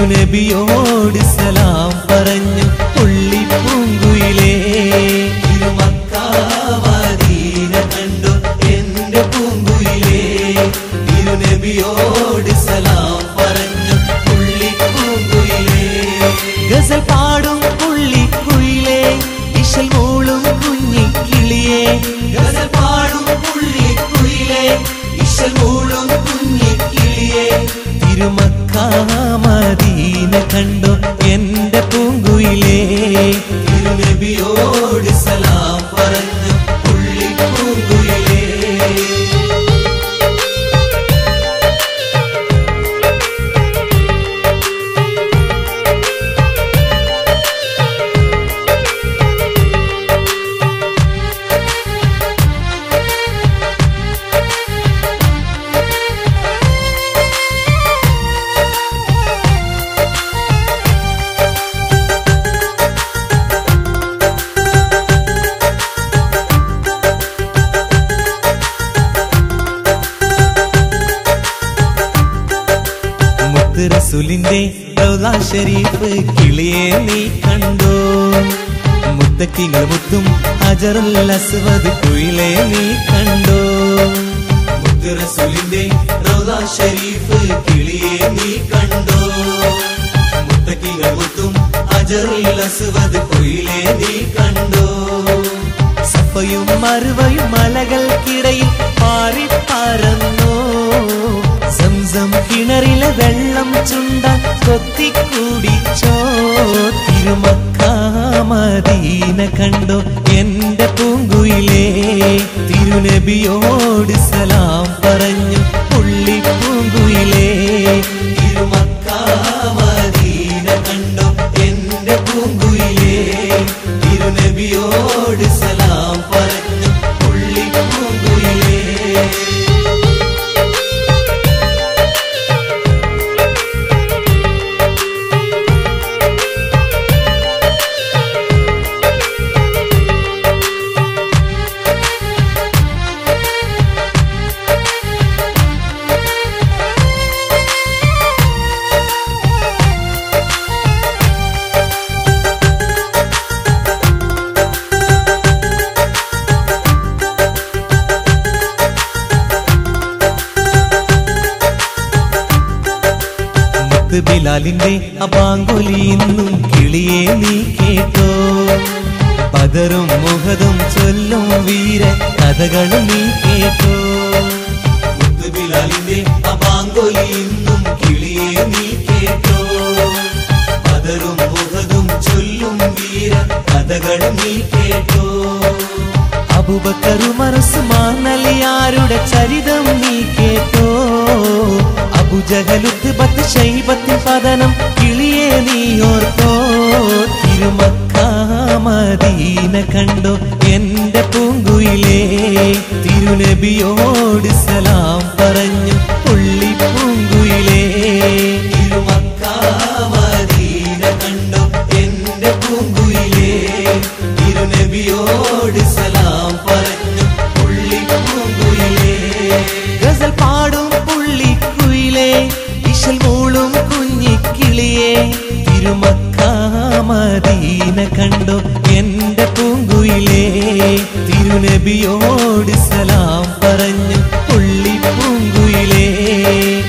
തിരുനബിയോട് സലാം പറഞ്ഞു പുള്ളിപ്പൂങ്കുയിലേ. തിരുമക്ക മദീന കണ്ടു എന്റെ പൂങ്കുയിലേ. തിരുനബിയോട് സലാം പറഞ്ഞു പുള്ളിപ്പൂങ്കുയിലേ. ഗസൽ പാടും പുള്ളിക്കുയിലേ, ഇശൽ മൂളും കുഞ്ഞിക്കിളിയേ. ഗസൽ പാടും പുള്ളിക്കുയിലേ, ഇശൽ മൂളും കുഞ്ഞിക്കിളിയേ. തിരുമക്ക മദീന കണ്ടു എന്റെ പൂങ്കുയിലേ. തിരുനബിയോട് സലാം പറഞ്ഞു പുള്ളിപ്പൂങ്കുയിലേ. റസൂലിന്റെ റൗള ഷരീഫ് കിളിയെ നീ കണ്ടോ? മുത്തക്കിങ്ങൾ മുത്തും ഹജറുൽ അസ്വദ് കുയിലെ നീ കണ്ടോ? മുത്ത് റസൂലിന്റെ റൗള ഷരീഫ് കിളിയെ നീ കണ്ടോ? മുത്തക്കിങ്ങൾ മുത്തും ഹജറുൽ അസ്വദ് കുയിലെ നീ കണ്ടോ? സഫയും മറുവയും മലകൾക്കിടയിൽ പാറി പറന്നോ? സംസം കിണറിലെ വെള്ളം ചുണ്ട കൊത്തിക്കൂടിച്ചോ? തിരുമക്ക മദീന കണ്ടോ എന്റെ പൂങ്കുയിലേ. തിരുനബിയോട് സലാം പറഞ്ഞു പുള്ളിപ്പൂങ്കുയിലേ. തിരുമക്ക മദീന കണ്ടോ എന്റെ പൂങ്കുയിലേ. തിരുനബിയോട് സലാം പറഞ്ഞു പുള്ളിപ്പൂങ്കുയിലേ. ബിലാലിന്റെ അബാങ്കുലി ഇന്നും കിളിയെ നീ കേട്ടോ? ബദറും മുഹദും ചൊല്ലും വീര കഥകളും നീ കേട്ടോ? ബിലാലിന്റെ അബാങ്കുലി ഇന്നും കിളിയെ നീ കേട്ടോ? ബദറും മുഹദും ചൊല്ലും വീര കഥകളും നീ കേട്ടോ? അബൂബക്കർ ഉമർ ഉസ്മാൻ അലിയാരുടെ ചരിതം നീ കേട്ടോ? അബൂജഹലുത്ത് ബത്ത് ശൈബത്തിൻ പതനം കിളിയെ നീ ഓർത്തോ? തിരുമക്ക മദീന കണ്ടോ എന്റെ പൂങ്കുയിലേ. തിരുനബിയോട് സലാം പറഞ്ഞു പുള്ളിപ്പൂങ്കുയിലേ. തിരുമക്ക മദീന കണ്ടോ എന്റെ പൂങ്കുയിലേ. തിരുനബിയോട് സലാം പറഞ്ഞു പുള്ളിപ്പൂങ്കുയിലേ. ഗസൽ പാടും പുള്ളിക്കുയിലേ, ഇശൽ മൂളും കുഞ്ഞിക്കിളിയേ. തിരുമക്ക മദീന കണ്ടോ എന്റെ പൂങ്കുയിലേ. തിരുനബിയോട് സലാം പറഞ്ഞു പുള്ളിപ്പൂങ്കുയിലേ.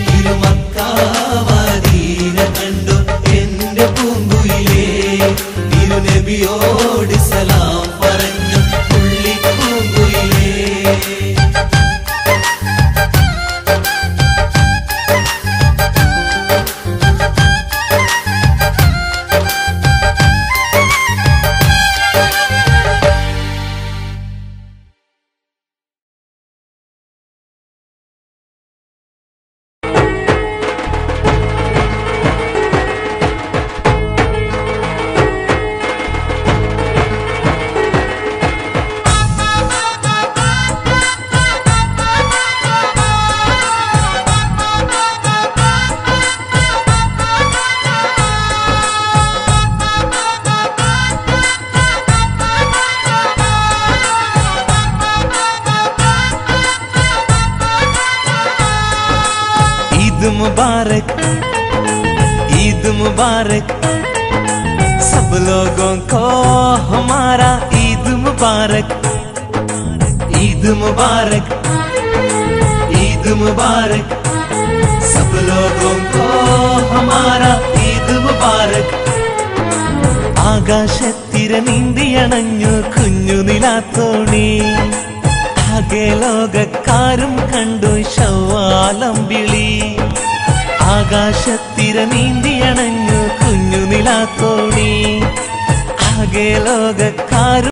തിരുമക്ക മദീന കണ്ടോ എന്റെ പൂങ്കുയിലേ. തിരുനബിയോട് സലാം പറഞ്ഞു പുള്ളിപ്പൂങ്കുയിലേ. ईद मुबारक सब लोगों को हमारा ईद मुबारक ईद मुबारक ईद मुबारक सब लोगों को हमारा ईद मुबारक ആകാശത്തിര നീന്തിയണഞ്ഞു കുഞ്ഞു നിലാത്തോണി ആകെ ലോകക്കാരും കണ്ടു ശവ്വാലമ്പിളി ആകാശത്തിര നീന്തിയണഞ്ഞു കുഞ്ഞു നിലാത്തോണി ആകെ ലോകക്കാരും